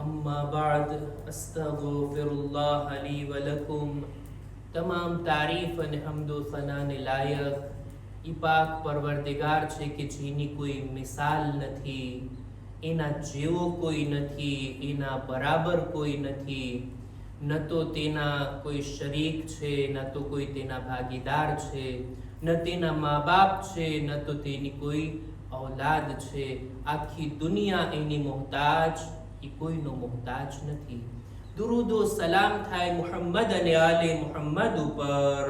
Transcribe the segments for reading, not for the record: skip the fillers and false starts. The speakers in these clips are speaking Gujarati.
अम्मा बाद अस्तगफिरुल्लाह ली व लकुम। તમામ તારીફ અને હમદો સનાને લાયક ઈ પાક પરવરદિગાર છે કે જેની કોઈ મિસાલ નથી, એના જેવો કોઈ નથી, એના બરાબર કોઈ નથી, ન તો તેના કોઈ શરીક છે, ન તો કોઈ તેના ભાગીદાર છે, ન તેના મા બાપ છે, ન તો તેની કોઈ औलाद છે। આખી દુનિયા એની મોહતાજ, એ કોઈનો મોહતાજ નથી। दुरूदो सलाम थाय मुहम्मद અને આલે મુહમ્મદ ઉપર।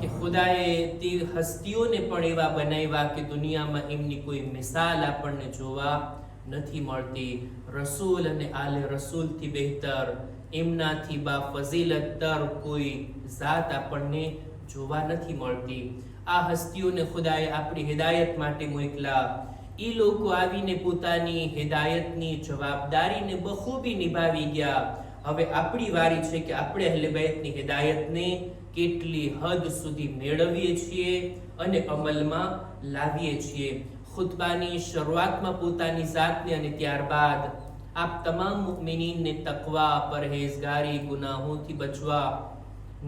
કે ખુદાએ તે હસ્તીઓને પણ એવા બનાવ્યા કે દુનિયામાં એમની કોઈ મિસાલ આપણને જોવા નથી મળતી। રસૂલ અને આલે રસૂલથી બહેતર, એમનાથી બા ફઝીલતર કોઈ જાત આપણને જોવા નથી મળતી। આ હસ્તીઓને ખુદાએ આપણી હિદાયત માટે મોકલા। એ લોકો આવીને પોતાની હિદાયતની જવાબદારીને બખૂબી નિભાવી ગયા। હવે આપણી વારી છે કે આપણે અહલે બૈતની હિદાયતને કેટલી હદ સુધી મેળવીએ છીએ અને અમલમાં લાવીએ છીએ। ખુતબાની શરૂઆતમાં પોતાની જાતને અને ત્યારબાદ આપ તમામ મુમિનીનને તકવા, પરહેઝગારી, ગુનાહોથી બચવા,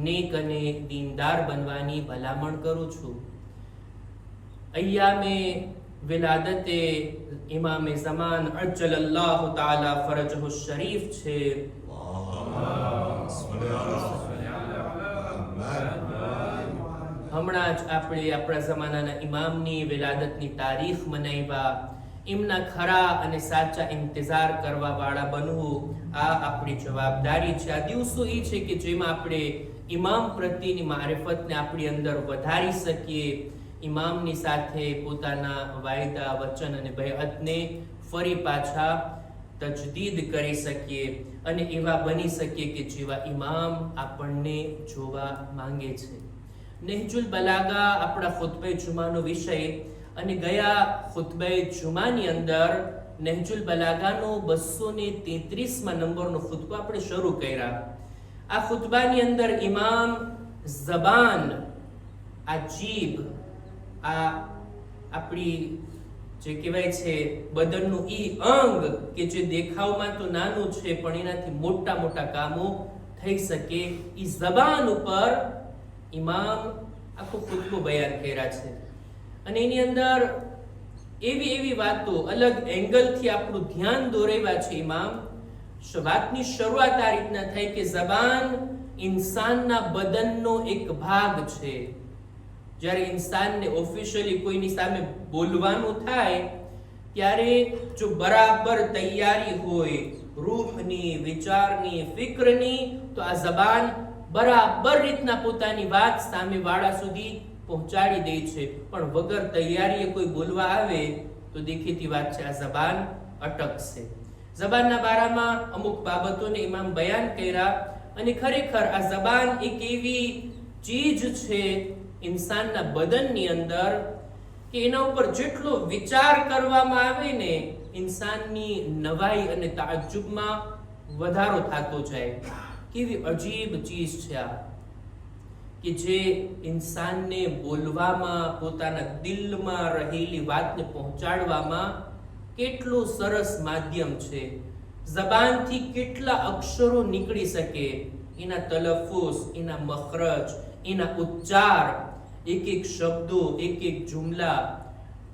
નેક અને દીનદાર બનવાની ભલામણ કરું છું। અય્યામે વિલાદતે ઇમામ ઝમાન અજ્જલલ્લાહુ તાલા ફરજહુ શરીફ છે। હમણાં જ આપણે આપણા જમાનાના ઇમામની વિલાદતની તારીખ મનાવ્યા। એમના ખરા અને સાચા ઇંતજાર કરવા વાળા બનવું આ આપણી જવાબદારી છે। આ દિવસો એ છે કે જેમાં આપણે ઇમામ પ્રત્યેની મારિફતને આપણી અંદર વધારી શકીએ, ઇમામની સાથે પોતાના વાયદા, વચન અને બૈઅતને ફરી પાછા તજદીદ કરી શકીએ અને એવા બની શકીએ કે જેવા ઇમામ આપણને જોવા માંગે છે। નહજુલ બલાગા આપણા ખુતબે જુમાનો વિષય અને ગયા ખુતબે જુમાની અંદર નહજુલ બલાગાનો 233મા નંબરનો ખુતબો આપણે શરૂ કર્યા। આ ખુતબાની અંદર ઇમામ ઝબાન, આ જીભ, આ આપણી જે કહેવાય છે બદનનું ઈ અંગ કે જે દેખાવમાં તો નાનું છે પણ એનાથી મોટા મોટા કામો થઈ શકે, ઈ ઝબાન ઉપર ઇમામ આખો ખુતબો બયાન કર્યા છે। અને એની અંદર એવી એવી વાતો અલગ એંગલથી આપણું ધ્યાન દોરેવા છે ઇમામ। વાતની શરૂઆત આ રીતના થઈ કે ઝબાન ઇન્સાનના બદનનો એક ભાગ છે। જ્યારે ઇન્સાનને ઓફિશિયલી કોઈની સામે બોલવાનું થાય ત્યારે જો બરાબર તૈયારી હોય રૂહની, વિચારની, ફિક્રની, તો આ ઝબાન બરાબર રીતના પોતાની વાત સામે વાળા સુધી પહોંચાડી દે છે। પણ વગર તૈયારીએ કોઈ બોલવા આવે તો દેખીતી વાત છે આ ઝબાન અટકશે। ઝબાનના બારામાં અમુક બાબતોને ઇમામ બયાન કર્યા અને ખરેખર આ ઝબાન એક એવી ચીજ છે ઇન્સાનના બદનની અંદર કે એના ઉપર જેટલો વિચાર કરવામાં આવે ને ઇન્સાનની નવાઈ અને તાજ્જુબમાં વધારો થતો જાય। કેવી અજીબ ચીજ છે આ કે જે ઇન્સાનને બોલવામાં, પોતાના દિલમાં રહેલી વાતને પહોંચાડવામાં કેટલું સરસ માધ્યમ છે। ઝબાનથી કેટલા અક્ષરો નીકળી શકે, એના તલફુઝ, એના મખરજ, એના ઉચ્ચાર, એક એક શબ્દો, એક એક જુમલા,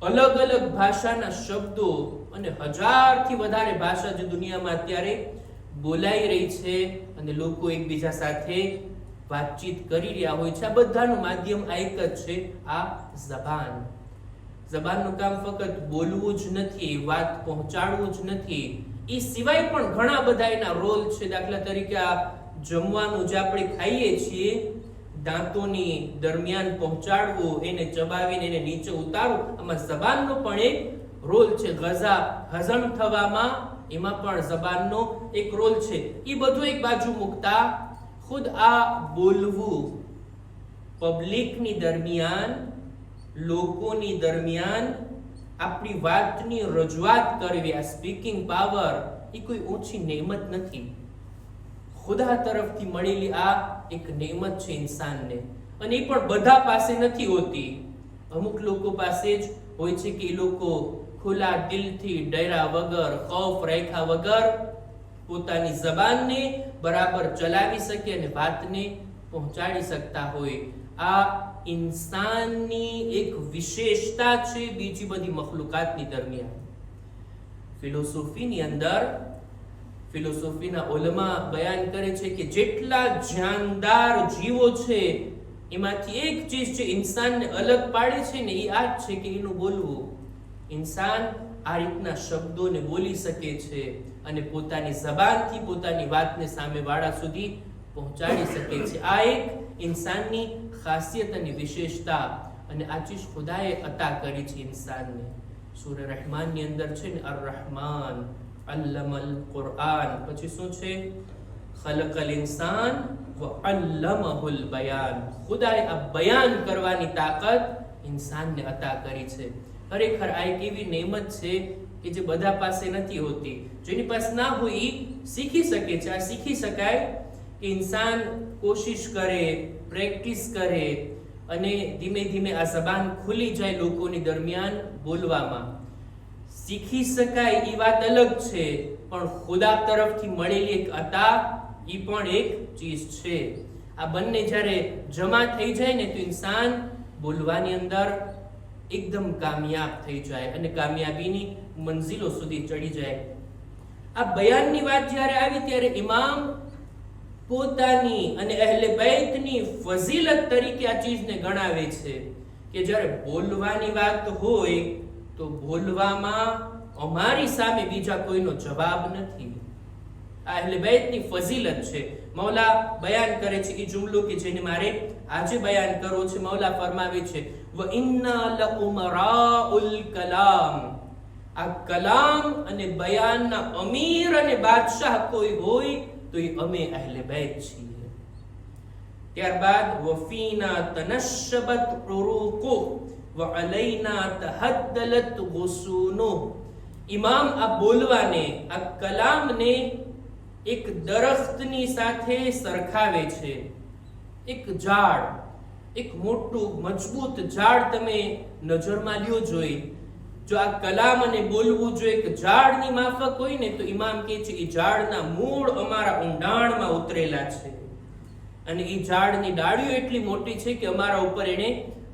અલગ અલગ ભાષાના શબ્દો અને 1000થી વધારે ભાષા જે દુનિયામાં અત્યારે બોલાઈ રહી છે અને લોકો એકબીજા સાથે વાતચીત કરી રહ્યા હોય છે, આ બધાનું માધ્યમ આ એક જ છે, આ ઝબાન। ઝબાનનું કામ ફક્ત બોલવું જ નથી, વાત પહોંચાડવું જ નથી, એ સિવાય પણ ઘણા બધા એના રોલ છે। દાખલા તરીકે આ જમવાનું જે આપણે ખાઈએ છીએ, દાંતોની દરમિયાન પહોંચાડવું, એને ચબાવીને એને નીચે ઉતારવું, આમાં ઝબાનનો પણ એક રોલ છે। ગઝા હઝમ થવામાં એમાં પણ ઝબાનનો એક રોલ છે। એ બધું એક બાજુ મૂકતા ખુદ આ બોલવું, પબ્લિકની દરમિયાન, લોકોની દરમિયાન આપણી વાતની રજૂઆત કરવી, આ સ્પીકિંગ પાવર એ કોઈ ઓછી નેમત નથી। ખુદા તરફથી મળેલી આ એક નેમત છે ઇન્સાનને, અને એ પણ બધા પાસે નથી હોતી। અમુક લોકો પાસે જ હોય છે કે એ લોકો ખુલ્લા દિલથી ડર્યા વગર, ખૌફ રાખ્યા વગર પોતાની જબાનને બરાબર ચલાવી શકે અને વાતને પહોંચાડી શકતા હોય. આ ઇન્સાનની એક વિશેષતા છે બીજી બધી મખલુકાતની દરમિયાન. ફિલોસોફીની અંદર ફિલોસોફીના ઉલમા બયાન કરે છે કે જેટલા જાનદાર જીવો છે એમાંથી એક ચીજ જે ઇન્સાનને અલગ પાડે છે ને એ આ જ છે કે એનું બોલવું. ઇન્સાન આ રીતના શબ્દોને બોલી શકે છે અને પોતાની જબાનથી પોતાની વાતને સામેવાળા સુધી પહોંચાડી શકે છે. આ એક ઇન્સાનની ખાસિયત અને વિશેષતા અને આ ચીજ ખુદાએ અતા કરી છે ઇન્સાનને. સૂરે રહેમાનની અંદર છે ને અર રહેમાન અલ્લમલ કુરઆન, પછી શું છે? ખલકલ ઇન્સાન વ અલ્લમહુલ બયાન. ખુદાએ આ બયાન કરવાની તાકાત ઇન્સાનને અતા કરી છે. ખરેખર આ એક એવી નેમત છે કે જે બધા પાસે નથી હોતી. જેની પાસે ના હોય એ શીખી શકે છે. આ શીખી શકાય કે ઇન્સાન કોશિશ કરે, પ્રેક્ટિસ કરે અને ધીમે ધીમે આ જબાન ખુલી જાય લોકોની દરમિયાન બોલવામાં. શીખી શકાય એ વાત અલગ છે, પણ ખુદા તરફથી મળેલી એક અતા એ પણ એક ચીજ છે. આ બંને જ્યારે જમા થઈ જાય ને તો ઇન્સાન બોલવાની અંદર એકદમ કામયાબ થઈ જાય અને કામયાબીની મંજિલો સુધી ચડી જાય. આ બયાનની વાત જ્યારે આવી ત્યારે ઇમામ પોતાની અને અહેલે બૈતની ફઝીલત તરીકે આ ચીજને ગણાવે છે કે જ્યારે બોલવાની વાત હોય તો બોલવામાં અમારી સામે બીજા કોઈનો જવાબ નથી. આ અહેલે બૈતની ફઝીલત છે. મૌલા બયાન કરે છે એ જુમલો કે જેને મારે આજે બયાન કરવો છે. મૌલા ફરમાવે છે વ ઇન્ના લઉમરાઉલ કલામ. આ કલામ અને બયાનના અમીર અને બાદશાહ કોઈ હોય તો એ અમે અહેલે બૈત છીએ. ત્યારબાદ વફીના તનશબત ઉરુકુ વ અલૈના તહદ્દલત ગુસૂનુ. ઇમામ આ બોલવાને, આ કલામને એક દરખ્તની સાથે સરખાવે છે. એક ઝાડ, એક મોટું મજબૂત ઝાડ તમે નજરમાં લ્યો જોઈ. જો આ કલામ અને બોલવું જો એક ઝાડની માફક હોય ને તો ઇમામ કહે છે એ ઝાડના મૂળ અમારા ઊંડાણમાં ઉતરેલા છે અને એ ઝાડની ડાળીઓ એટલી મોટી છે કે અમારા ઉપર એને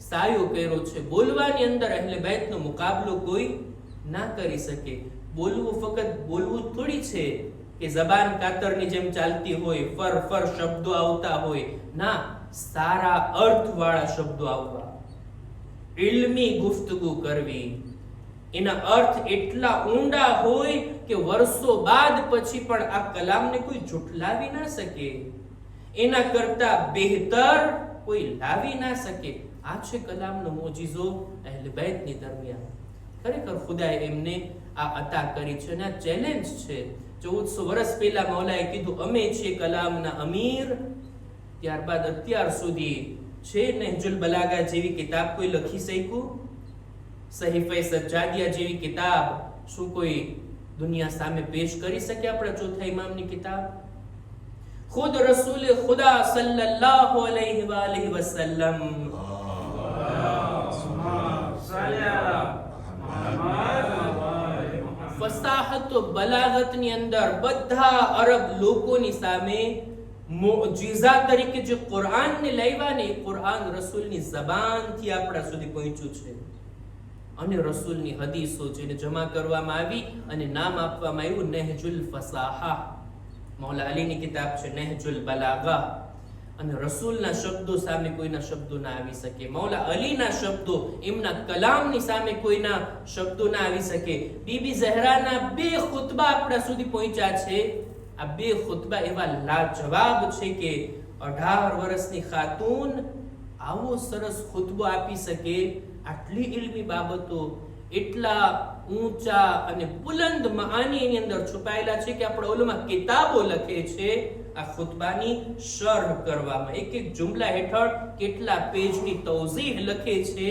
સાયો કર્યો છે. બોલવાની અંદર અહેલે બૈતનો મુકાબલો કોઈ ના કરી શકે. બોલવું ફક્ત બોલવું થોડી છે કે જબાન કાતરની જેમ ચાલતી હોય, ફર ફર શબ્દો આવતા હોય. ના, સારા અર્થવાળા શબ્દો આવવા, ઇલ્મી ગુફ્તગુ કરવી, એના અર્થ એટલા ઊંડા હોય કે વર્ષો બાદ પછી પણ આ કલામને કોઈ ઝૂઠલાવી ના શકે, એના કરતા બહેતર કોઈ લાવી ના શકે. આ છે કલામનો મોજીઝો અહેલે બૈતની દરમિયાન. ખરેખર ખુદાએ એમને આ અતા કરી છે અને આ ચેલેન્જ છે. 1400 વર્ષ પહેલા મૌલાએ કીધું અમે છીએ કલામના અમીર. ત્યારબાદ અત્યાર સુધી છે નહજુલ બલાગા જેવી કિતાબ કોઈ લખી શક્યું? સહીફે સજ્જાદિયા જેવી કિતાબ શું કોઈ દુનિયા સામે પેશ કરી શકે આપણા ચોથા ઇમામની કિતાબ? ખુદ રસૂલ ખુદા સલ્લલ્લાહુ અલૈહિ વસલ્લમ ફસાહત બલાગતની અંદર બધા અરબ લોકોની સામે મુઅજિઝા તરીકે જે કુરઆનને લાવ્યા ને, કુરઆન રસૂલની જબાનથી આપણા સુધી પહોંચ્યું છે. અને રસૂલની હદીસો જેને જમા કરવામાં આવી અને નામ આપવામાં આવ્યું નહજુલ ફસાહા. મૌલા અલીની કિતાબ છે નહજુલ બલાગા. અને રસૂલના શબ્દો સામે કોઈના શબ્દો ના આવી શકે. મૌલા અલીના શબ્દો, એમના કલામની સામે કોઈના શબ્દો ના આવી શકે. બીબી ઝહરાના 2 ખુતબા આપણા સુધી પહોંચ્યા છે. આ 2 ખુતબા એવા લાજવાબ છે કે 18 વર્ષની ખાતૂન આવો સરસ ખુતબો આપી શકે. આટલી ઇલ્મી બાબતો, એટલા ઊંચા અને બુલંદ માની એની અંદર છુપાયેલા છે કે આપણા ઉલમા કિતાબો લખે છે આ ખુતબાની શરહ કરવામાં. એક એક જુમલા હેઠળ કેટલા પેજની તૌઝીહ લખે છે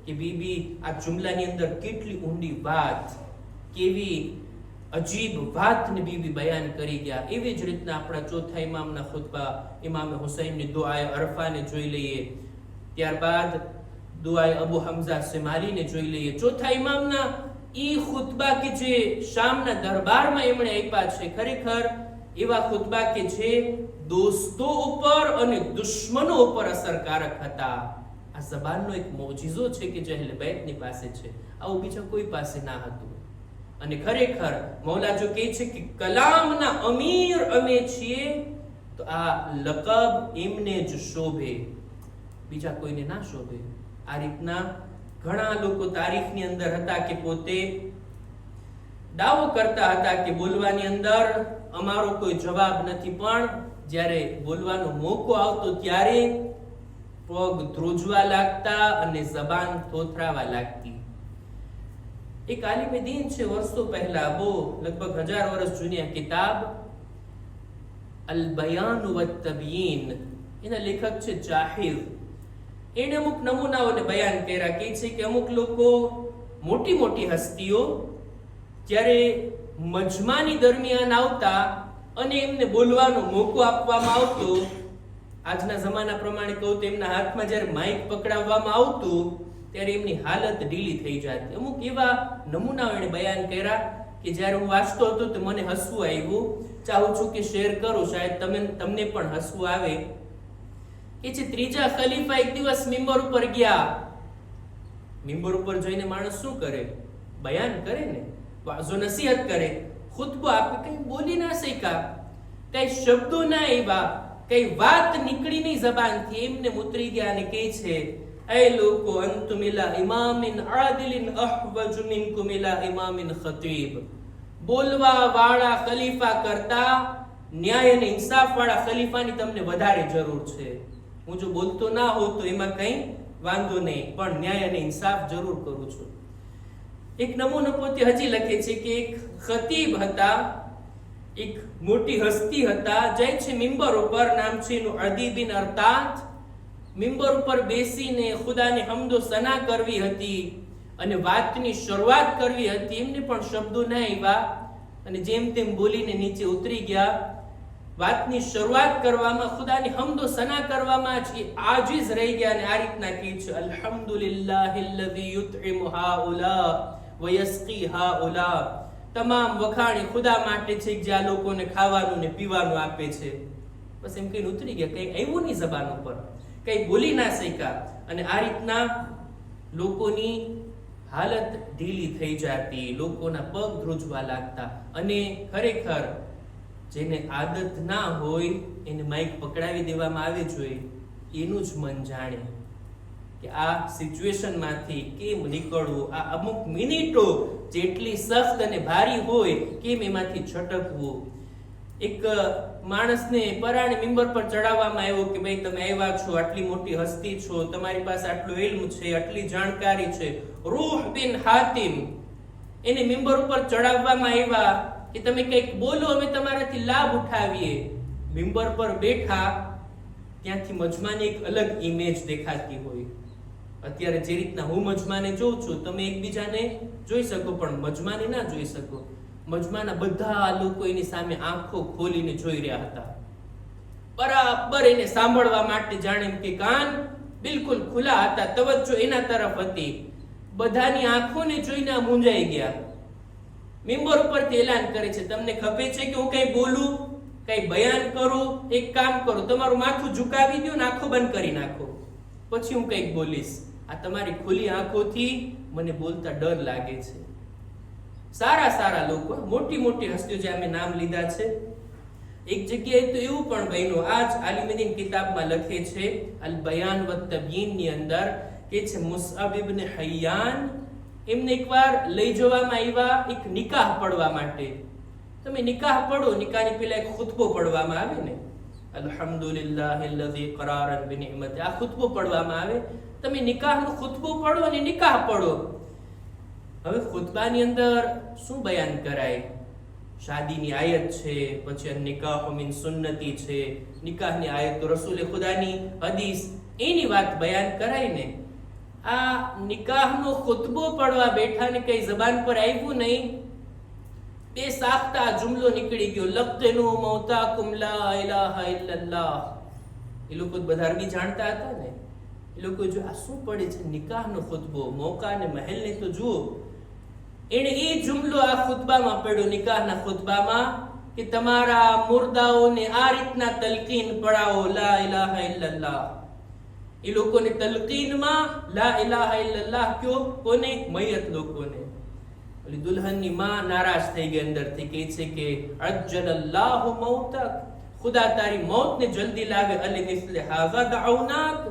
કે બીબી આ જુમલાની અંદર કેટલી ઊંડી વાત, કેવી અજીબ વાતને બીબી બયાન કરી ગયા. એવી જ રીતના આપણા ચોથા ઇમામના ખુતબા, ઇમામ હુસૈનની દુઆએ અરફાને જોઈ લઈએ. ત્યારબાદ દુઆએ અબુ હમઝા સેમાલીને જોઈ લઈએ. ચોથા ઇમામના ઈ ખુતબા કે જે શામના દરબારમાં એમણે આપ્યા છે, ખરેખર એવા ખુતબા કે જે દોસ્તો ઉપર અને દુશ્મનો ઉપર અસરકારક હતા. આ ઝબાનનો એક મોજીઝો છે કે જે અહલે બેતની પાસે છે, આવું બીજા કોઈ પાસે ના હતું. અને ખરેખર મૌલા જો કહે છે કે કલામના અમીર અમે છીએ, તો આ લકબ એમને જ શોભે, બીજા કોઈને ના શોભે. આ રીતના ઘણા લોકો તારીખની અંદર હતા કે પોતે દાવો કરતા હતા કે બોલવાની અંદર અમારો કોઈ જવાબ નથી, પણ જ્યારે બોલવાનો મોકો આવતો ત્યારે પગ ધ્રુજવા લાગતા અને જબાન થોથરાવા લાગતી. એક આલિમે દીન છે વર્ષો પહેલા, બહુ લગભગ 1000 વર્ષ જૂની આ કિતાબ અલ બયાન વત તબયીન, એના લેખક છે જાહિર. એને અમુક નમૂનાઓને બયાન કર્યા કે છે કે અમુક લોકો, મોટી મોટી હસ્તીઓ જ્યારે મજમાની દરમિયાન આવતા અને એમને બોલવાનો મોકો આપવામાં આવતો, આજના જમાના પ્રમાણે કહું તો એમના હાથમાં જ્યારે માઇક પકડાવવામાં આવતું ત્યારે એમની હાલત ઢીલી થઈ જતી. અમુક એવા નમૂનાઓ એને બયાન કર્યા કે જ્યારે હું વાંચતો હતો તો મને હસવું આવ્યું. ચાહું છું કે શેર કરું, શાયદ તમને પણ હસવું આવે. કે છે ત્રીજા ખલીફા એક દિવસ મિંબર ઉપર ગયા. મિંબર ઉપર જઈને માણસ શું કરે? બયાન કરે ને, વાઝો નસીહત કરે, ખુતબો આપે. કઈ બોલી ના શક્યા, કઈ શબ્દો ના આવ્યા, કઈ વાત નીકળી નહીં જબાનથી. એમને ઉતરી ગયા અને કહે છે, એ લોકો, અંતુમ ઇલા ઇમામિન આદિલિન અહવજુ મિનકુમ ઇલા ઇમામિન ખતીબ. બોલવા વાળા ખલીફા કરતા ન્યાય અને ઇન્સાફ વાળા ખલીફાની તમને વધારે જરૂર છે. હું જો બોલતો ના હોઉં તો એમાં કઈ વાંધો નહીં, પણ ન્યાય અને ઇન્સાફ જરૂર કરું છું. એક નમૂનો પોતે હજી લખે છે કે એક ખતીબ હતા, એક મોટી હસ્તી હતા, જાય છે મિંબર ઉપર, નામ છે એનું અદી બિન અરતાત. મિંબર ઉપર બેસીને ખુદાને હમદો સના કરવી હતી અને વાતની શરૂઆત કરવી હતી. એમને પણ શબ્દો ના આવ્યા અને જેમ તેમ બોલીને નીચે ઉતરી ગયા. વાતની શરૂઆત કરવામાં, ખુદાની હમદો સના કરવામાં જ આજીઝ રહી ગયા અને આ રીતના કહે છે, અલ્હમ્દુલિલ્લાહિલ્લઝી યુતઇમુ હાઉલા વ યસ્કી હાઉલા. તમામ વખાણ ખુદા માટે છે જે આ લોકોને ખાવાનું ને પીવાનું આપે છે. બસ એમ કહીને ઉતરી ગયા, કઈ આવ્યું નહીં જબાન ઉપર, કઈ બોલી ના શક્યા. અને આ રીતના લોકોની હાલત ઢીલી થઈ જતી, લોકોના પગ ધ્રુજવા લાગતા. અને ખરેખર જેને આદત ના હોય એને માઇક પકડાવી દેવામાં આવે જોઈએ, એનું જ મન જાણે કે આ સિચ્યુએશનમાંથી કેમ નીકળવું. આ અમુક મિનિટો જેટલી સખ્ત અને ભારી હોય, કેમ એમાંથી છટકવું. એક માણસને પરાણે મિંબર પર ચડાવવામાં આવ્યો કે ભાઈ તમે આવ્યા છો, આટલી મોટી હસ્તી છો, તમારી પાસે આટલું ઇલ્મ છે, આટલી જાણકારી છે. રૂહ બિન હાતિમ, એને મિંબર ઉપર ચડાવવામાં આવ્યા કે તમે કંઈક બોલો, અમે તમારાથી લાભ ઉઠાવીએ. મિંબર પર બેઠા, ત્યાંથી મજમાની એક અલગ ઇમેજ દેખાતી હોય. અત્યારે જે રીતના હું મજમાને જોઉં છું, તમે એકબીજાને જોઈ શકો, પણ મજમાને ના જોઈ શકો. મજમાના બધા લોકો એની સામે આંખો ખોલીને જોઈ રહ્યા હતા, બરાબર એને સાંભળવા માટે, જાણે એમ કે કાન બિલકુલ ખુલ્લા હતા, તવજ્જો એના તરફ હતી. બધાની આંખોને જોઈને આ મૂંઝાઈ ગયા. મિંબર ઉપરથી એલાન કરે છે, તમને ખપે છે કે હું કઈ બોલું, કઈ બયાન કરું? એક કામ કરો, તમારું માથું ઝુકાવી દો ને આંખો બંધ કરી નાખો, પછી હું કઈક બોલીશ. આ તમારી ખુલ્લી આંખોથી મને બોલતા ડર લાગે છે. સારા સારા લોકો, મોટી મોટી હસ્તીઓ જે અમે નામ લીધા છે. એક જગ્યાએ તો એવું પણ બન્યું, આ જ આલિમીન કિતાબમાં લખે છે અલ બયાન વત તબયીન ની અંદર, કે છે મુસઅબ ઇબ્ન હૈયાન, એમને એકવાર લઈ જવામાં આવ્યા એક નિકાહ પડવા માટે. તમે નિકાહ પડો, નિકાહની પહેલા એક ખુતબો પડવામાં આવે ને, અલ્હમ્દુલિલ્લાહિલ્લઝી કરારન બિનિઅમતિ, આ ખુતબો પડવામાં આવે. તમે નિકાહનો ખુતબો પડો અને નિકાહ પડો. હવે ખુતબાની અંદર શું બયાન કરાય? શાદીની આયત છે, પછી નિકાહુ મિન સુન્નતી છે, નિકાહની આયત તો રસૂલે ખુદાની હદીસ, એની વાત બયાન કરાય ને. આ નિકાહનો ખુતબો પડવા બેઠા ને કઈ જબાન પર આવ્યું નહીં, બે સાખતા જુમલો નીકળી ગયો, લક્તનુ મૌતાકુમ લા ઇલાહા ઇલ્લલ્લાહ. એ લોકો બધા અરબી જાણતા હતા ને, એ લોકો જો આ શું પડે છે, નિકાહનો ખુતબો, મોકા અને મહેલને તો જુઓ. એને એ જુમલો આ ખુતબામાં પડ્યો, નિકાહના ખુતબામાં, કે તમારા મુર્દાઓને આ રીતના તલકીન પડાવો, લા ઇલાહા ઇલ્લલ્લાહ. એ લોકોને તલકીનમાં લા ઇલાહા ઇલ્લલ્લાહ કયો, કોને? મયત લોકોને. ઓલી દુલ્હનની માં નારાજ થઈ ગઈ અંદરથી, કહે છે કે અજ્જલલ્લાહુ મૌતક, ખુદા તારી મોતને જલ્દી લાવે. અલી મિસ્લે હાઝા દઉનાક,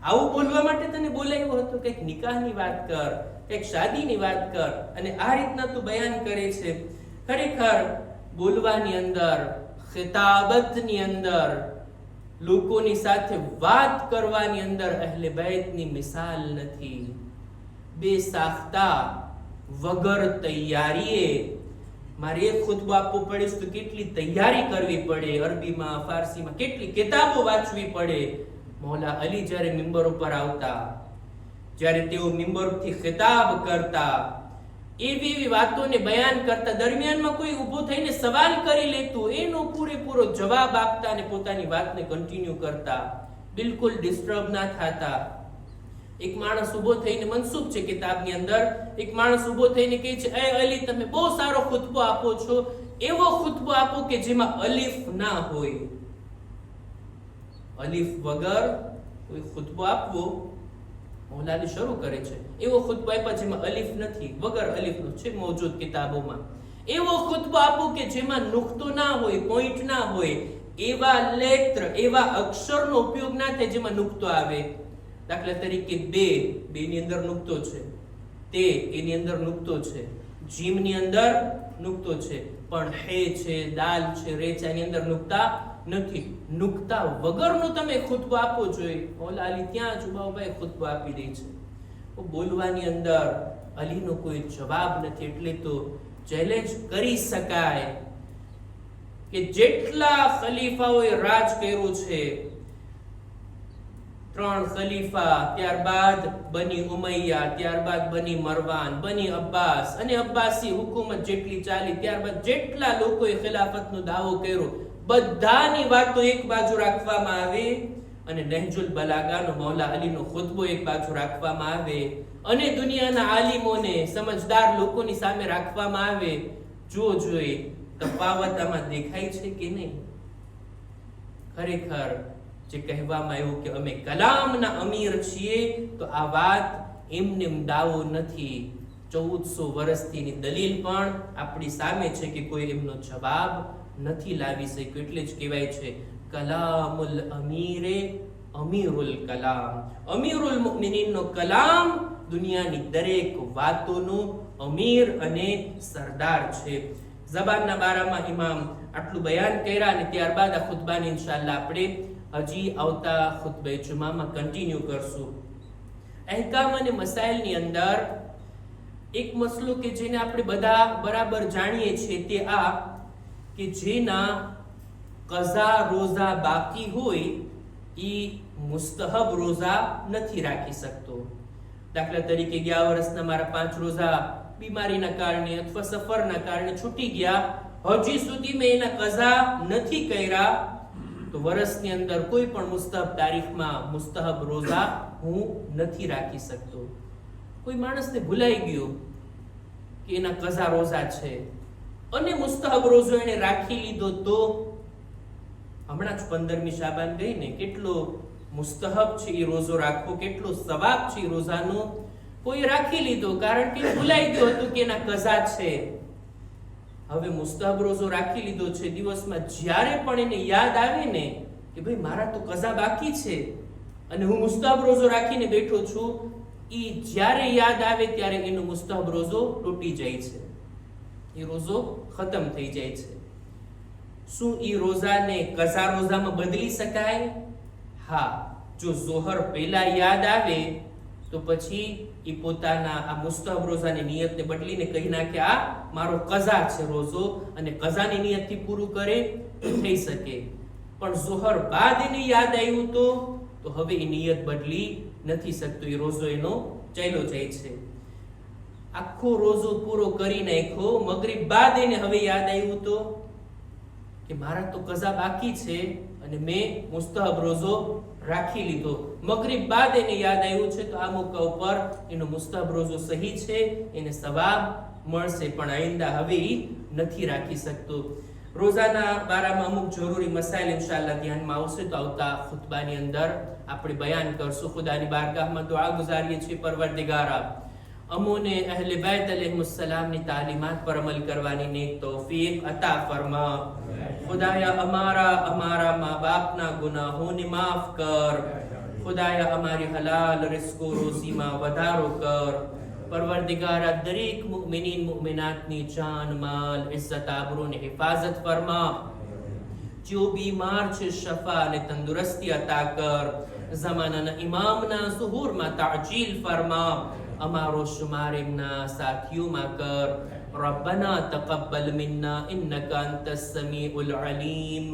આવું બોલવા માટે તને બોલાવ્યો હતો? કંઈક નિકાહની વાત કર, કંઈક શાદીની વાત કર, અને આ રીતના તું બયાન કરે છે. ખરેખર બોલવાની અંદર, ખિતાબતની અંદર, લોકોની સાથે વાત કરવાની અંદર અહેલે બેતની મિસાલ નથી. બેસાખ્તા, વગર તૈયારીએ મારે એક ખુતબો આપવો પડે તો કેટલી તૈયારી કરવી પડે, અરબીમાં, ફારસીમાં કેટલી કિતાબો વાંચવી પડે. મૌલા અલી જ્યારે મિંબર ઉપર આવતા, જ્યારે તેઓ મિંબરથી ખિતાબ કરતા, એવી વાતોને બયાન કરતા, દરમિયાનમાં કોઈ ઊભો થઈને સવાલ કરી લેતું, એનો પૂરેપૂરો જવાબ આપતા અને પોતાની વાતને કન્ટિન્યુ કરતા, બિલકુલ ડિસ્ટર્બ ના થતા. એક માણસ ઊભો થઈને, મનસૂબ છે કિતાબની અંદર, એક માણસ ઊભો થઈને કહે છે, એ અલી તમે બહુ સારો ખુતબો આપો છો, એવો ખુતબો આપો કે જેમાં અલીફ ના હોય. અલીફ વગર કોઈ ખુતબો આપવો, મૌલા અલી શરૂ કરે છે, એવો ખુતબો આપ્યા જેમાં અલીફ નથી, વગર અલીફનો છે મોજૂદ કિતાબોમાં. એવો ખુતબો આપો કે જેમાં નુક્તો ના હોય, પોઈન્ટ ના હોય, એવા લેત્ર, એવા અક્ષરનો ઉપયોગ ના થાય જેમાં નુક્તો આવે. દાખલા તરીકે બે ની અંદર નુક્તો છે, તે એની અંદર નુક્તો છે, જીમ ની અંદર નુક્તો છે, પણ હે છે, દાલ છે, રેચા ની અંદર નુક્તા નથી. નુક્તા વગરનો તમે ખુતબો આપવો જોઈએ. મૌલા અલી ત્યાં જ ઉભાભાઈ ખુતબો આપી દે છે. બોલવાની અંદર અલીનો કોઈ જવાબ નથી. એટલે તો ચેલેન્જ કરી શકાય કે જેટલા ખલીફાઓએ રાજ કર્યું છે, 3 ખલીફા, ત્યારબાદ બની ઉમૈયા, ત્યારબાદ બની મરવાન, બની અબ્બાસ, અને અબ્બાસી હુકુમત જેટલી ચાલી, ત્યારબાદ જેટલા લોકોએ ખિલાફતનો દાવો કર્યો, બધાની વાતો એક બાજુ રાખવામાં આવે અને નહેજુલ બલાગાનો મૌલા અલીનો ખુતબો એક બાજુ રાખવામાં આવે અને દુનિયાના આલિમોને, સમજદાર લોકોની સામે રાખવામાં આવે. જોઈ તફાવત આમાં દેખાય છે કે નહીં? ખરેખર જે કહેવામાં આવ્યું કે અમે કલામના અમીર છીએ, તો આ વાત એમને દાવો નથી. 1400 વર્ષથીની દલીલ પણ આપણી સામે છે કે કોઈ એમનો જવાબ નથી લાવી શક્યું. એટલે જ કહેવાય છે કલામુલ અમીરે અમીરુલ કલામ. અમીરુલ મુમિનીનનો કલામ દુનિયાની દરેક વાતોનો અમીર અને સરદાર છે. ઝબાનના બારામાં ઇમામ આટલું બયાન કર્યા અને ત્યારબાદ આ ખુતબાને ઇન્શાઅલ્લાહ આપણે હજી આવતા ખુતબે જુમામાં કન્ટિન્યુ કરશું. અહેકામ અને મસાઇલની અંદર એક મસલો કે જેને આપણે બધા બરાબર જાણીએ છીએ તે આ કે જેના કઝા રોઝા બાકી હોય એ મુસ્તહબ રોઝા નથી રાખી શકતો. દાખલા તરીકે ગયા વર્ષના મારા 5 રોઝા બીમારીના કારણે અથવા સફરના કારણે છૂટી ગયા, હજી સુધી મેં એના કઝા નથી કર્યા, તો વર્ષની અંદર કોઈ પણ મુસ્તહબ તારીખમાં મુસ્તહબ રોઝા હું નથી રાખી શકતો. કોઈ માણસને ભૂલાઈ ગયો કે એના કઝા રોઝા છે અને મુસ્તહબ રોઝો એને રાખી લીધો, તો હમણાં જ 15મી શાબાન ગઈ ને, કેટલો મુસ્તહબ છે એ રોઝો રાખવો, કેટલો સવાબ છે એ રોઝાનો. કોઈ રાખી લીધો કારણ કે ભૂલાઈ ગયો હતું કે એના કઝા છે. હવે મુસ્તહબ રોઝો રાખી લીધો છે, દિવસમાં જ્યારે પણ એને યાદ આવે ને કે ભાઈ મારા તો કઝા બાકી છે અને હું મુસ્તહબ રોઝો રાખીને બેઠો છું, એ જ્યારે યાદ આવે ત્યારે એનો મુસ્તહબ રોઝો તૂટી જાય છે, એ રોઝો ખતમ થઈ જાય છે. શું એ રોઝાને કઝા રોઝામાં બદલી શકાય? હા, જો ઝોહર પહેલા યાદ આવે તો પછી એ પોતાના આ મુસ્તહબ રોઝાની નિયતને બદલીને કહી નાખે આ મારો કઝા છે રોઝો, અને કઝાની નિયતથી પૂરું કરે તો થઈ શકે. પણ ઝોહર બાદ એને યાદ આવ્યું તો હવે એ નિયત બદલી નથી શકતો, એ રોઝો એનો ચાલ્યો જાય છે. આખો રોઝો પૂરો કરી નાખ્યો, મગરિબ બાદ એને હવે યાદ આવ્યું તો કે મારા તો કઝા બાકી છે અને મેં મુસ્તહબ રોઝો રાખી લીધો. મગરિબ બાદ એને યાદ આવ્યું છે તો આ મોકા ઉપર એનો મુસ્તહબ રોઝો સહી છે, એને સવાબ મળશે, પણ આઈંદા હવે ઈ નથી રાખી શકતો. રોઝાના બારામાં અમુક જરૂરી મસાઇલ ઇન્શાઅલ્લાહ ધ્યાનમાં આવશે તો આવતા ખુતબાની અંદર આપણે બયાન કરશું. ખુદાની બારગાહમાં દુઆ ગુજારીએ છીએ, પરવરદિગારા અમોને અહલે बैत अलैहिस्सलामની તાલીમાત પર અમલ કરવાની નેક તૌફીક અતા ફરમા. ખુદાયા અમારા મા બાપના ગુનાહોને માફ કર. ખુદાયા અમારી હલાલ રિઝ્ક રોઝીમાં વધારો કર. પરવરદિગારા દરેક મુમિનીન મુમિનાતની જાન માલ ઇઝ્ઝત આબરૂને હિફાજત ફરમા. जो बीमार છે શફા અને તંદુરસ્તી અતા કર. ઝમાનાના ઇમામના ઝુહૂરમાં તાજીલ ફરમા. અમારો શુમાર એમના સાથીઓમાં કર. રબ્બના તકબ્બલ મિન્ના ઇન્નકા અંતસ સમીઉલ અલીમ.